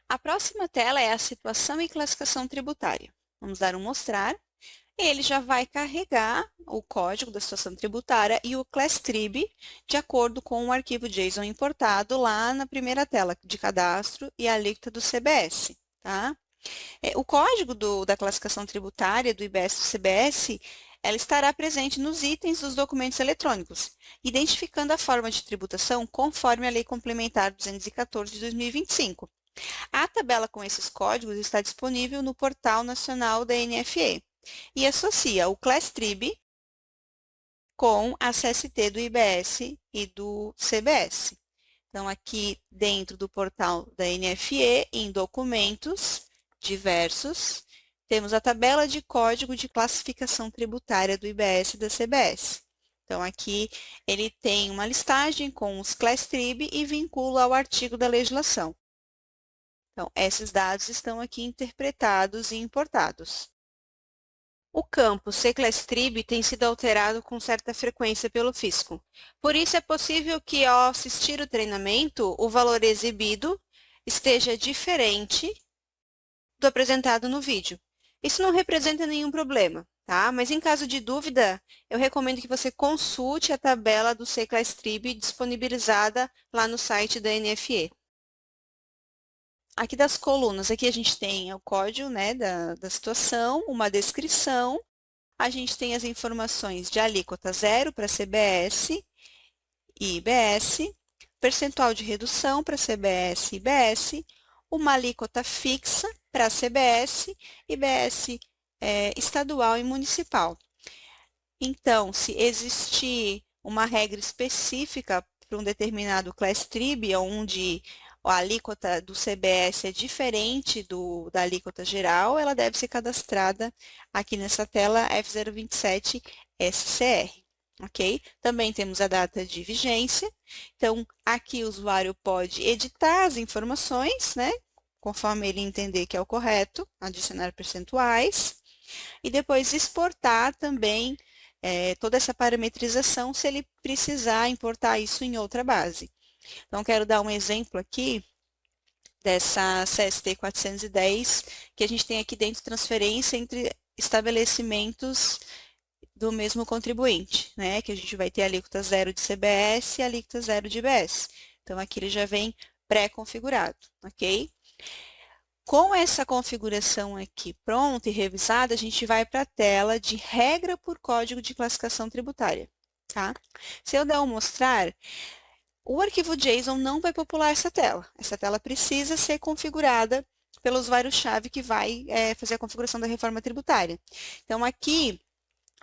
A próxima tela é a situação e classificação tributária. Vamos dar um mostrar. Ele já vai carregar o código da situação tributária e o ClassTrib de acordo com o arquivo JSON importado lá na primeira tela de cadastro e a alíquota do CBS, tá? O código da classificação tributária do IBS e do CBS, ela estará presente nos itens dos documentos eletrônicos, identificando a forma de tributação conforme a Lei Complementar 214 de 2025. A tabela com esses códigos está disponível no Portal Nacional da NFE e associa o ClassTrib com a CST do IBS e do CBS. Então, aqui dentro do portal da NFE, em documentos diversos, temos a tabela de código de classificação tributária do IBS e da CBS. Então, aqui ele tem uma listagem com os ClassTrib e vincula ao artigo da legislação. Então, esses dados estão aqui interpretados e importados. O campo CClassTrib tem sido alterado com certa frequência pelo fisco. Por isso, é possível que, ao assistir o treinamento, o valor exibido esteja diferente do apresentado no vídeo. Isso não representa nenhum problema, tá? Mas, em caso de dúvida, eu recomendo que você consulte a tabela do CClassTrib disponibilizada lá no site da NFE. Aqui das colunas, aqui a gente tem o código, né, da situação, uma descrição, a gente tem as informações de alíquota zero para CBS e IBS, percentual de redução para CBS e IBS, uma alíquota fixa para CBS, IBS estadual e municipal. Então, se existir uma regra específica para um determinado ClassTrib, onde a alíquota do CBS é diferente da alíquota geral, ela deve ser cadastrada aqui nessa tela F027 SCR, ok? Também temos a data de vigência, então aqui o usuário pode editar as informações, né? Conforme ele entender que é o correto, adicionar percentuais, e depois exportar também toda essa parametrização se ele precisar importar isso em outra base. Então, quero dar um exemplo aqui dessa CST 410, que a gente tem aqui dentro transferência entre estabelecimentos do mesmo contribuinte, né? Que a gente vai ter a alíquota zero de CBS e a alíquota zero de IBS. Então, aqui ele já vem pré-configurado, ok? Com essa configuração aqui pronta e revisada, a gente vai para a tela de regra por código de classificação tributária, tá? Se eu der um mostrar, o arquivo JSON não vai popular essa tela. Essa tela precisa ser configurada pelo usuário-chave que vai fazer a configuração da reforma tributária. Então, aqui,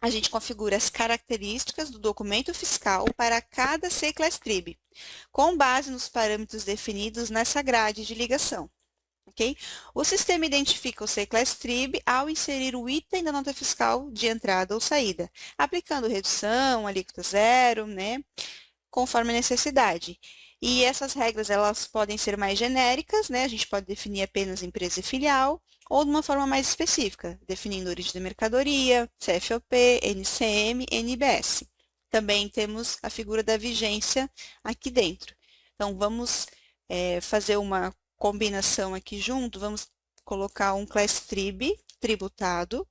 a gente configura as características do documento fiscal para cada CClassTrib, com base nos parâmetros definidos nessa grade de ligação. Okay? O sistema identifica o CClassTrib ao inserir o item da nota fiscal de entrada ou saída, aplicando redução, alíquota zero, né? Conforme a necessidade. E essas regras, elas podem ser mais genéricas, né? A gente pode definir apenas empresa e filial, ou de uma forma mais específica, definindo origem da mercadoria, CFOP, NCM, NBS. Também temos a figura da vigência aqui dentro. Então, vamos fazer uma combinação aqui junto, vamos colocar um ClassTrib tributado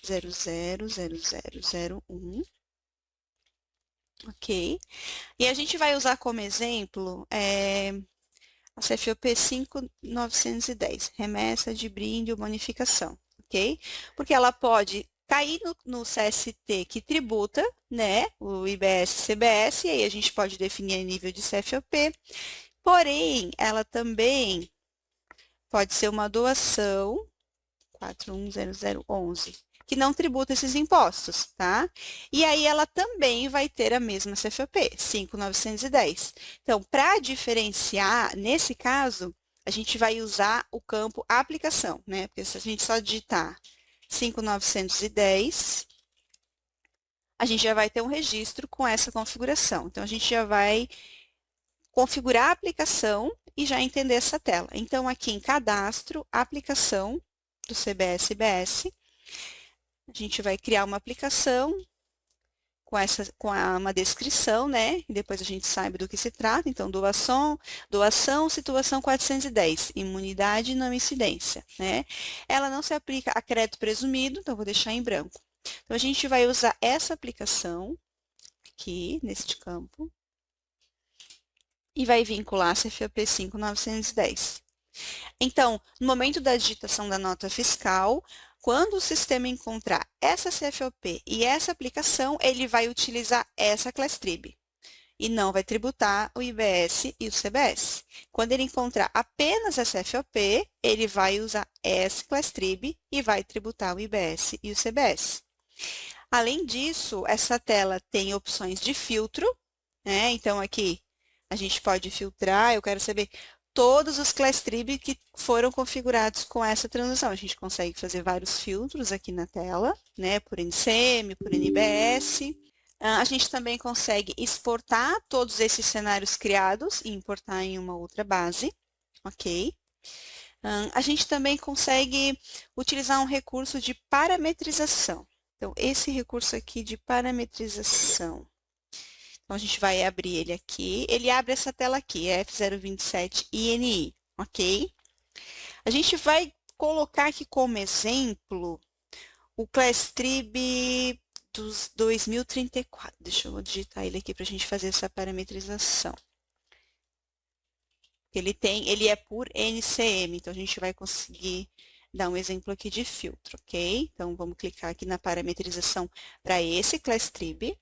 000001. Ok? E a gente vai usar como exemplo a CFOP 5.910, remessa de brinde ou bonificação, ok? Porque ela pode cair no CST que tributa, né, o IBS e CBS, e aí a gente pode definir nível de CFOP, porém, ela também pode ser uma doação 410011, que não tributa esses impostos, tá? E aí ela também vai ter a mesma CFOP, 5.910. Então, para diferenciar, nesse caso, a gente vai usar o campo aplicação, né? Porque se a gente só digitar 5.910, a gente já vai ter um registro com essa configuração. Então, a gente já vai configurar a aplicação e já entender essa tela. Então, aqui em cadastro, aplicação do CBS-IBS, a gente vai criar uma aplicação uma descrição, né? E depois a gente sabe do que se trata. Então, doação, situação 410, imunidade e não incidência, né? Ela não se aplica a crédito presumido, então vou deixar em branco. Então, a gente vai usar essa aplicação aqui, neste campo, e vai vincular a CFOP 5910. Então, no momento da digitação da nota fiscal, quando o sistema encontrar essa CFOP e essa aplicação, ele vai utilizar essa class trib e não vai tributar o IBS e o CBS. Quando ele encontrar apenas a CFOP, ele vai usar essa class trib e vai tributar o IBS e o CBS. Além disso, essa tela tem opções de filtro, né? Então, aqui a gente pode filtrar, eu quero saber todos os class trib que foram configurados com essa transação. A gente consegue fazer vários filtros aqui na tela, né? Por NCM, por NBS. A gente também consegue exportar todos esses cenários criados e importar em uma outra base, ok? A gente também consegue utilizar um recurso de parametrização. Então, esse recurso aqui de parametrização. Então, a gente vai abrir ele aqui. Ele abre essa tela aqui, F027 INI, ok? A gente vai colocar aqui como exemplo o class trib dos 2034. Deixa eu digitar ele aqui para a gente fazer essa parametrização. Ele é por NCM, então a gente vai conseguir dar um exemplo aqui de filtro, ok? Então, vamos clicar aqui na parametrização para esse class trib.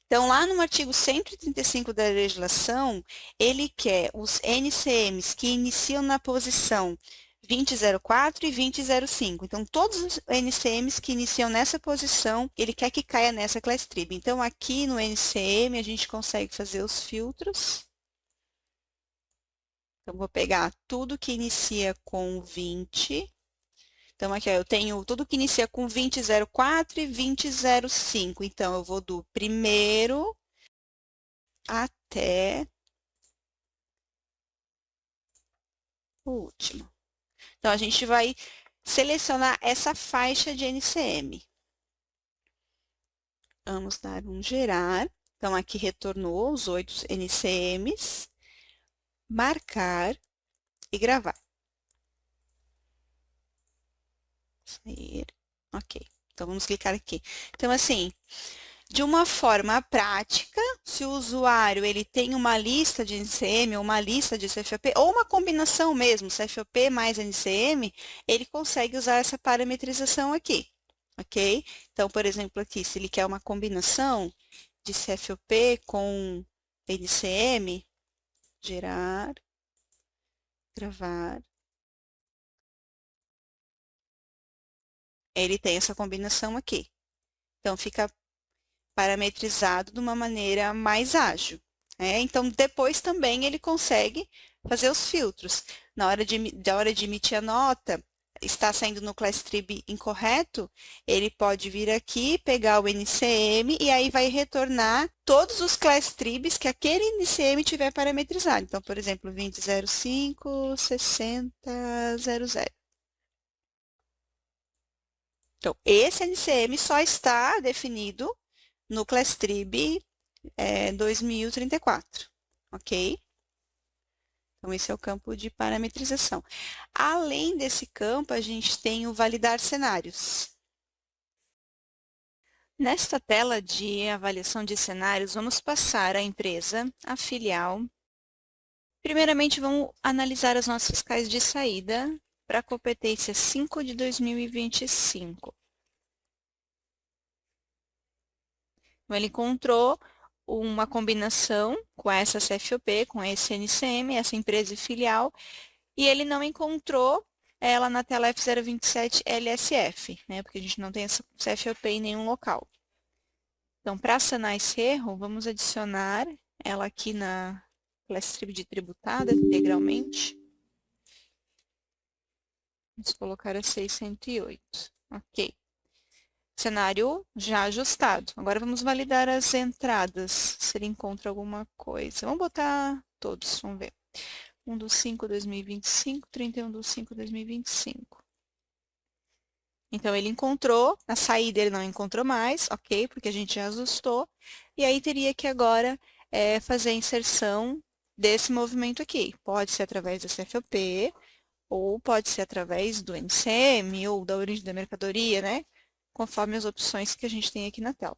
Então, lá no artigo 135 da legislação, ele quer os NCMs que iniciam na posição 2004 e 2005. Então, todos os NCMs que iniciam nessa posição, ele quer que caia nessa class trib. Então, aqui no NCM, a gente consegue fazer os filtros. Então, vou pegar tudo que inicia com 20. Então, aqui ó, eu tenho tudo que inicia com 2004 e 2005. Então, eu vou do primeiro até o último. Então, a gente vai selecionar essa faixa de NCM. Vamos dar um gerar. Então, aqui retornou os 8 NCMs. Marcar e gravar. Sair. Ok. Então, vamos clicar aqui. Então, assim, de uma forma prática, se o usuário ele tem uma lista de NCM ou uma lista de CFOP, ou uma combinação mesmo, CFOP mais NCM, ele consegue usar essa parametrização aqui, ok? Então, por exemplo, aqui, se ele quer uma combinação de CFOP com NCM, gerar, gravar, ele tem essa combinação aqui. Então, fica parametrizado de uma maneira mais ágil. Então, depois também ele consegue fazer os filtros. Na hora de emitir a nota, está saindo no class trib incorreto, ele pode vir aqui, pegar o NCM e aí vai retornar todos os class tribs que aquele NCM tiver parametrizado. Então, por exemplo, 2005, 6000. Então, esse NCM só está definido no class trib 2034, ok? Então, esse é o campo de parametrização. Além desse campo, a gente tem o validar cenários. Nesta tela de avaliação de cenários, vamos passar a empresa, a filial. Primeiramente, vamos analisar as notas fiscais de saída para a competência 5 de 2025. Então, ele encontrou uma combinação com essa CFOP, com esse NCM, essa empresa e filial, e ele não encontrou ela na tela F027 LSF, né, porque a gente não tem essa CFOP em nenhum local. Então, para sanar esse erro, vamos adicionar ela aqui na class trib de tributada integralmente. Vamos colocar a 608. Ok. Cenário já ajustado. Agora vamos validar as entradas, se ele encontra alguma coisa. Vamos botar todos, vamos ver. 1/5/2025, 31/5/2025. Então, ele encontrou, na saída ele não encontrou mais, ok? Porque a gente já ajustou. E aí, teria que agora fazer a inserção desse movimento aqui. Pode ser através do CFOP, ou pode ser através do NCM, ou da origem da mercadoria, né? Conforme as opções que a gente tem aqui na tela.